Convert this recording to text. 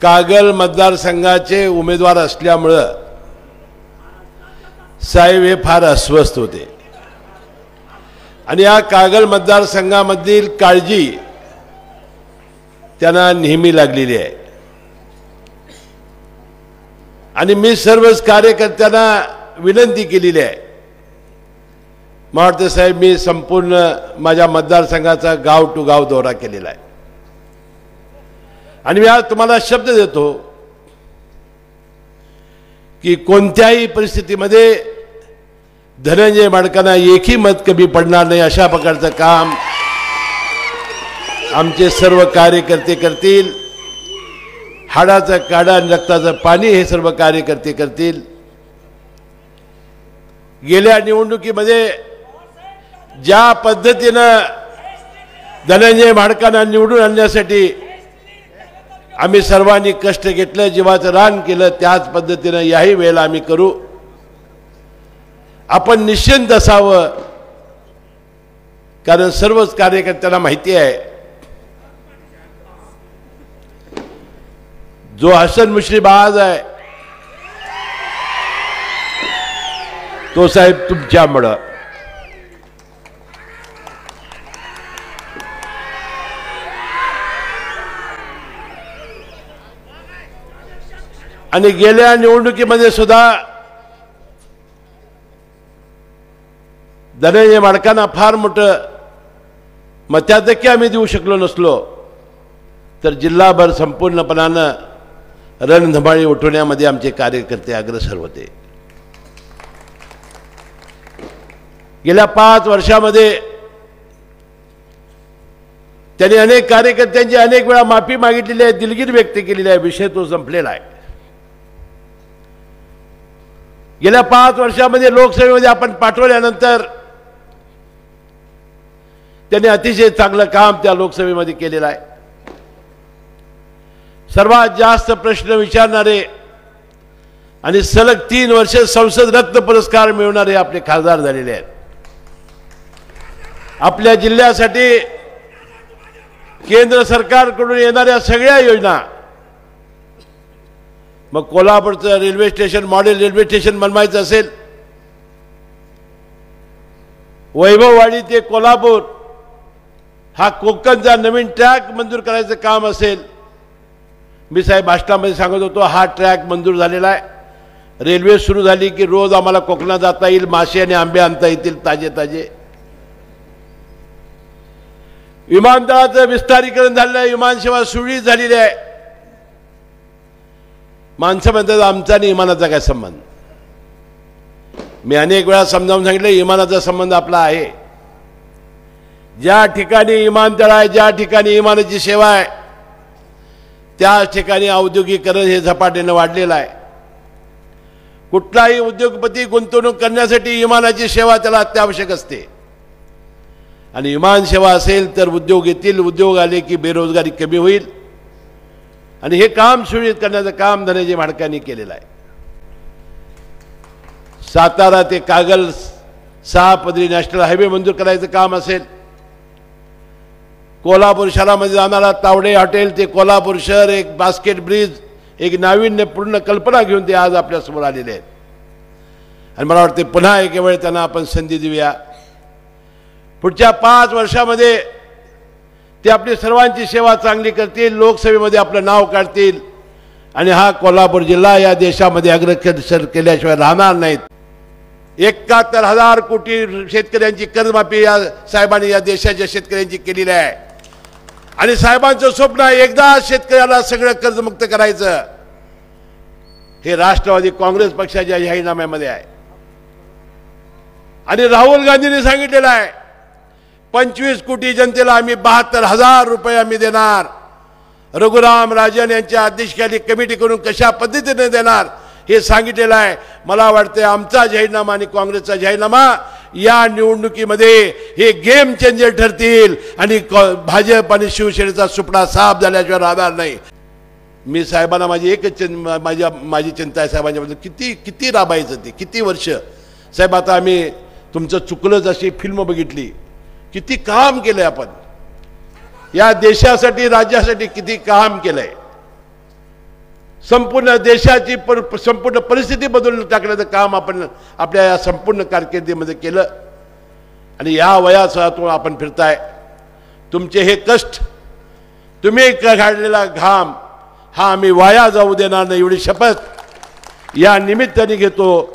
कागल मतदारसंघाचे उमेदवार असल्यामुळे साहेब हे फार अस्वस्थ होते आणि या कागल मतदारसंघामधील काळजी त्यांना नेहमी लागलेली आहे आणि मी सर्वच कार्यकर्त्यांना विनंती केलेली आहे। मला वाटतं साहेब मी संपूर्ण माझ्या मतदारसंघाचा गाव टू गाव दौरा केलेला आहे आणि मी आज तुम्हाला शब्द देतो की कोणत्याही परिस्थितीमध्ये धनंजय माडकांना एकही मत कमी पडणार नाही अशा प्रकारचं काम आमचे सर्व कार्यकर्ते करतील। हाडाचं काढा आणि रक्ताचं पाणी हे सर्व कार्यकर्ते करतील। गेल्या निवडणुकीमध्ये ज्या पद्धतीनं धनंजय माडकांना निवडून आणण्यासाठी आम्ही सर्वांनी कष्ट घेतले, जीवाचं रान केलं, त्याच पद्धतीनं याही वेळेला आम्ही करू। आपण निश्चिंत असावं कारण सर्वच कार्यकर्त्यांना माहिती आहे जो हसन मुश्रीफ आज आहे तो साहेब तुमच्यामुळं। आणि गेल्या निवडणुकीमध्ये सुद्धा धनंजय माडकांना फार मोठं मताधिक्य आम्ही देऊ शकलो नसलो तर जिल्हाभर संपूर्णपणानं रणधमाळी उठवण्यामध्ये आमचे कार्यकर्ते अग्रेसर होते। गेल्या 5 वर्षामध्ये त्यांनी अनेक कार्यकर्त्यांची अनेक वेळा माफी मागितलेली आहे, दिलगिरी व्यक्त केलेली आहे, विषय तो संपलेला आहे। गेल्या 5 वर्षामध्ये लोकसभेमध्ये आपण पाठवल्यानंतर त्यांनी अतिशय चांगलं काम त्या लोकसभेमध्ये केलेलं आहे। सर्वात जास्त प्रश्न विचारणारे आणि सलग 3 वर्ष संसद रत्न पुरस्कार मिळवणारे आपले खासदार झालेले आहेत। आपल्या जिल्ह्यासाठी केंद्र सरकारकडून येणाऱ्या सगळ्या योजना, मग कोल्हापूरचं railway station model railway station बनवायचं असेल, वैभववाडी ते कोल्हापूर हा कोकणचा नवीन ट्रॅक मंजूर करायचं काम असेल, मी साहेब भाषणामध्ये सांगत होतो हा ट्रॅक मंजूर झालेला आहे। रेल्वे सुरू झाली की रोज आम्हाला कोकणात जाता येईल, मासे आणि आंबे आणता येतील ताजे ताजे। विमानतळाचं विस्तारीकरण झालेलं आहे, विमानसेवा सुरळीत झालेली आहे। माणसं म्हणतात आमचा आणि विमानाचा काय संबंध? मी अनेक वेळा समजावून सांगितलं विमानाचा संबंध आपला आहे। ज्या ठिकाणी विमानतळ आहे, ज्या ठिकाणी विमानाची सेवा आहे, त्याच ठिकाणी औद्योगिकीकरण हे झपाट्याने वाढलेलं आहे। कुठलाही उद्योगपती गुंतवणूक करण्यासाठी विमानाची सेवा त्याला अत्यावश्यक असते आणि विमान सेवा असेल तर उद्योग येतील, उद्योग आले की बेरोजगारी कमी होईल आणि हे काम सुरळीत करण्याचं काम धनंजय माडकांनी केलेलं आहे। सातारा ते कागल 6 पदरी नॅशनल हायवे मंजूर करायचं काम असेल, कोल्हापूर शहरामध्ये जाणारा तावडे हॉटेल ते कोल्हापूर शहर एक बास्केट ब्रिज, एक नाविन्यपूर्ण कल्पना घेऊन ते आज आपल्या समोर आलेले आहेत आणि मला वाटते पुन्हा एक वेळ त्यांना आपण संधी देऊया। पुढच्या 5 वर्षामध्ये ते आपली सर्वांची सेवा चांगली करतील, लोकसभेमध्ये आपलं नाव काढतील आणि हा कोल्हापूर जिल्हा या देशामध्ये अग्रेसर केल्याशिवाय राहणार नाहीत। 71,000 कोटी शेतकऱ्यांची कर्जमाफी या साहेबांनी या देशाच्या शेतकऱ्यांची केलेली आहे आणि साहेबांचं स्वप्न एकदा शेतकऱ्याला सगळं कर्जमुक्त करायचं हे राष्ट्रवादी काँग्रेस पक्षाच्या जाहीरनाम्यामध्ये आहे आणि राहुल गांधींनी सांगितलेलं आहे 25 कोटी जनतेला आम्ही 72,000 रुपये आम्ही देणार। रघुराम राजन यांच्या अध्यक्षतेखाली कमिटी करून कशा पद्धतीने देणार हे सांगितलेलं आहे। मला वाटतं आमचा जाहीरनामा आणि काँग्रेसचा जाहीरनामा या निवडणुकीमध्ये हे गेम चेंजर ठरतील आणि भाजप आणि शिवसेनेचा सुपडा साफ झाल्याशिवाय राहणार नाही। मी साहेबांना माझी एकच माझी चिंता आहे साहेबांच्याबद्दल, किती राबायचं ते, किती वर्ष साहेब। आता आम्ही तुमचं चुकलंच अशी फिल्म बघितली, किती काम केलंय आपण या देशासाठी, राज्यासाठी किती काम केलंय। संपूर्ण देशाची संपूर्ण परिस्थिती बदलून टाकण्याचं काम आपण आपल्या या संपूर्ण कारकिर्दीमध्ये केलं आणि या वयासह आपण फिरताय. तुमचे हे कष्ट, तुम्ही काढलेला घाम हा आम्ही वाया जाऊ देणार नाही एवढी शपथ या निमित्ताने घेतो.